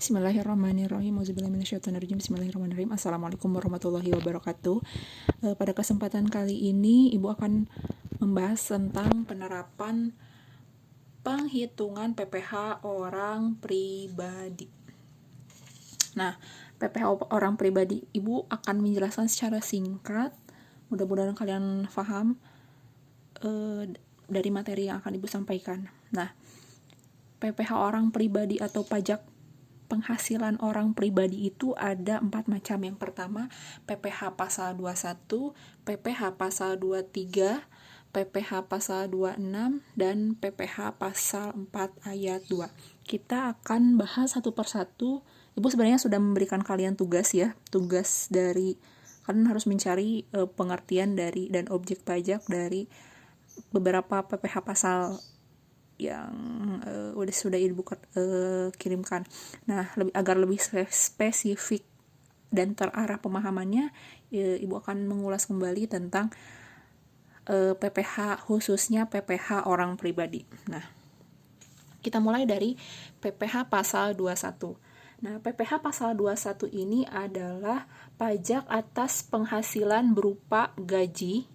Bismillahirrahmanirrahim. Auzubillahiminasyaitonirrajim. Bismillahirrahmanirrahim. Assalamualaikum warahmatullahi wabarakatuh. Pada kesempatan kali ini, Ibu akan membahas tentang penerapan penghitungan PPh orang pribadi. Nah, PPh orang pribadi, Ibu akan menjelaskan secara singkat. Mudah-mudahan kalian paham dari materi yang akan Ibu sampaikan. Nah, PPh orang pribadi atau pajak penghasilan orang pribadi itu ada 4 macam. Yang pertama, PPh pasal 21, PPh pasal 23, PPh pasal 26, dan PPh pasal 4 ayat 2. Kita akan bahas satu persatu. Ibu sebenarnya sudah memberikan kalian tugas ya. Tugas dari kalian harus mencari pengertian dari dan objek pajak dari beberapa PPh pasal yang sudah Ibu kirimkan. Nah, agar lebih spesifik dan terarah pemahamannya, Ibu akan mengulas kembali tentang PPh, khususnya PPh orang pribadi. Nah, kita mulai dari PPh pasal 21. Nah, PPh pasal 21 ini adalah pajak atas penghasilan berupa gaji,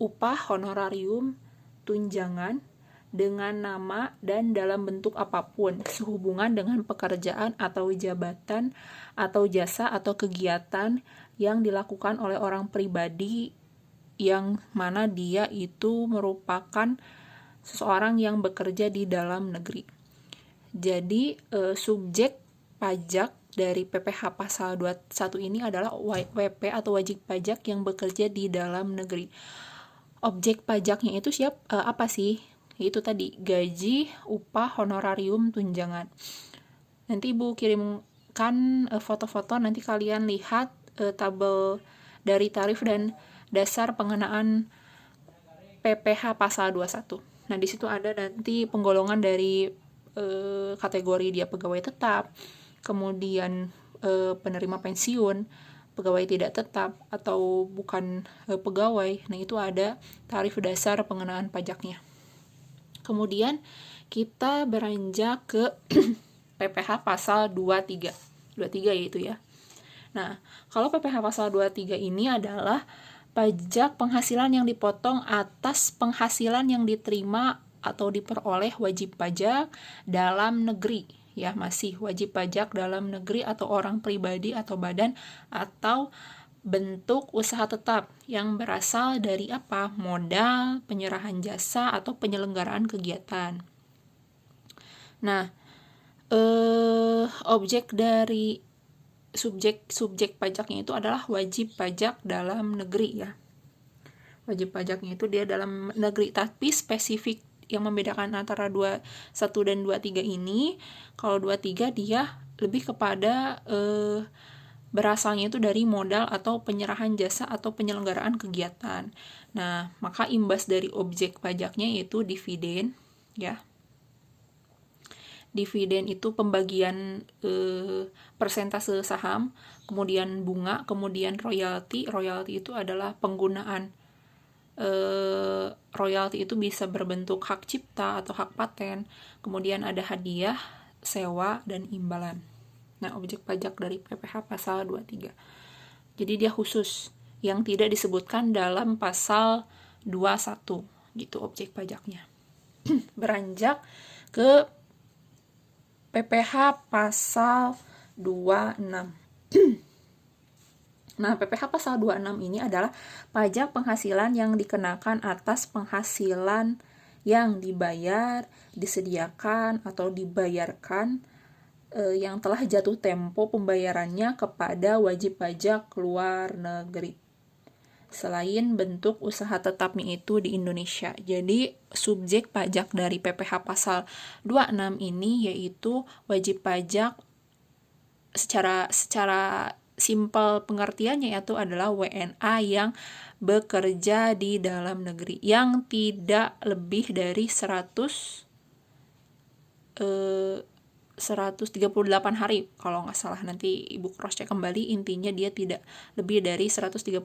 upah, honorarium, tunjangan, dengan nama dan dalam bentuk apapun sehubungan dengan pekerjaan atau jabatan atau jasa atau kegiatan yang dilakukan oleh orang pribadi yang mana dia itu merupakan seseorang yang bekerja di dalam negeri. Jadi subjek pajak dari PPh pasal 21 ini adalah WP atau wajib pajak yang bekerja di dalam negeri. Objek pajaknya itu apa sih? Itu tadi gaji, upah, honorarium, tunjangan. Nanti Ibu kirimkan foto-foto, nanti kalian lihat tabel dari tarif dan dasar pengenaan PPh pasal 21. Nah, di situ ada nanti penggolongan dari kategori dia pegawai tetap, kemudian penerima pensiun, pegawai tidak tetap atau bukan pegawai. Nah, itu ada tarif dasar pengenaan pajaknya. Kemudian kita beranjak ke PPh pasal 23. 23 yaitu ya. Nah, kalau PPh pasal 23 ini adalah pajak penghasilan yang dipotong atas penghasilan yang diterima atau diperoleh wajib pajak dalam negeri. Ya, masih wajib pajak dalam negeri atau orang pribadi atau badan atau bentuk usaha tetap yang berasal dari apa? Modal, penyerahan jasa, atau penyelenggaraan kegiatan. Nah, objek dari subjek pajaknya itu adalah wajib pajak dalam negeri ya. Wajib pajaknya itu dia dalam negeri, tapi spesifik yang membedakan antara 21 dan 23 ini, kalau 23 dia lebih kepada berasalnya itu dari modal atau penyerahan jasa atau penyelenggaraan kegiatan. Nah, maka imbas dari objek pajaknya yaitu dividen, ya. Dividen itu pembagian persentase saham, kemudian bunga, kemudian royalti. Royalti itu adalah penggunaan royalti itu bisa berbentuk hak cipta atau hak paten. Kemudian ada hadiah, sewa, dan imbalan. Nah, objek pajak dari PPh pasal 23. Jadi dia khusus yang tidak disebutkan dalam pasal 21 gitu objek pajaknya. Beranjak ke PPh pasal 26. Nah, PPh pasal 26 ini adalah pajak penghasilan yang dikenakan atas penghasilan yang dibayar, disediakan, atau dibayarkan yang telah jatuh tempo pembayarannya kepada wajib pajak luar negeri selain bentuk usaha tetapnya itu di Indonesia. Jadi subjek pajak dari PPh pasal 26 ini yaitu wajib pajak secara simpel pengertiannya yaitu adalah WNA yang bekerja di dalam negeri yang tidak lebih dari 138 hari kalau nggak salah, nanti Ibu cross check kembali. Intinya dia tidak lebih dari 138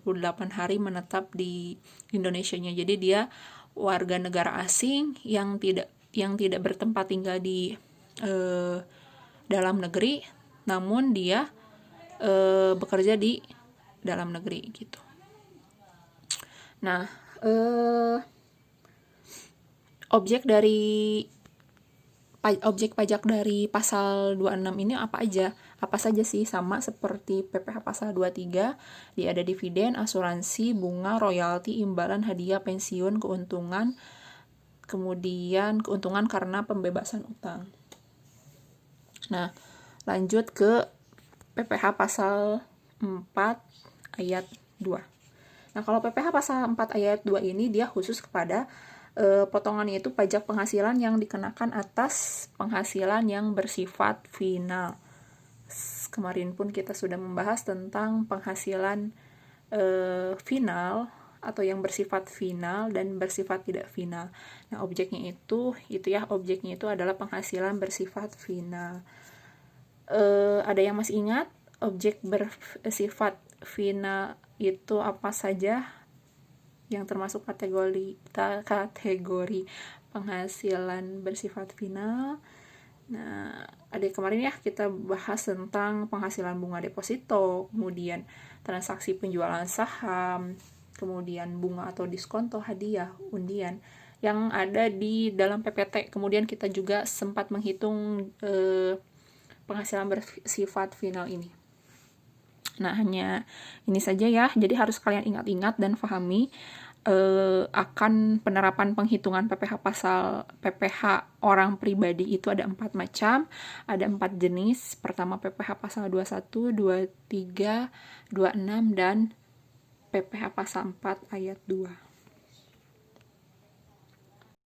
hari menetap di Indonesianya. Jadi dia warga negara asing yang tidak bertempat tinggal di dalam negeri, namun dia bekerja di dalam negeri gitu. Nah, objek pajak dari pasal 26 ini apa aja? Apa saja sih? Sama seperti PPh pasal 23, dia ada dividen, asuransi, bunga, royalti, imbalan, hadiah, pensiun, keuntungan, kemudian keuntungan karena pembebasan utang. Nah, lanjut ke PPh pasal 4 ayat 2. Nah, kalau PPh pasal 4 ayat 2 ini dia khusus kepada potongannya itu pajak penghasilan yang dikenakan atas penghasilan yang bersifat final. Kemarin pun kita sudah membahas tentang penghasilan final atau yang bersifat final dan bersifat tidak final. Nah, objeknya itu adalah penghasilan bersifat final. Ada yang masih ingat objek bersifat final itu apa saja yang termasuk kategori penghasilan bersifat final? Nah, kemarin ya kita bahas tentang penghasilan bunga deposito, kemudian transaksi penjualan saham, kemudian bunga atau diskonto, hadiah, undian yang ada di dalam PPT. Kemudian kita juga sempat menghitung penghasilan bersifat final ini. Nah, hanya ini saja ya. Jadi harus kalian ingat-ingat dan pahami akan penerapan penghitungan PPh orang pribadi itu ada 4 macam, ada 4 jenis. Pertama PPh pasal 21, 23, 26 dan PPh pasal 4 ayat 2.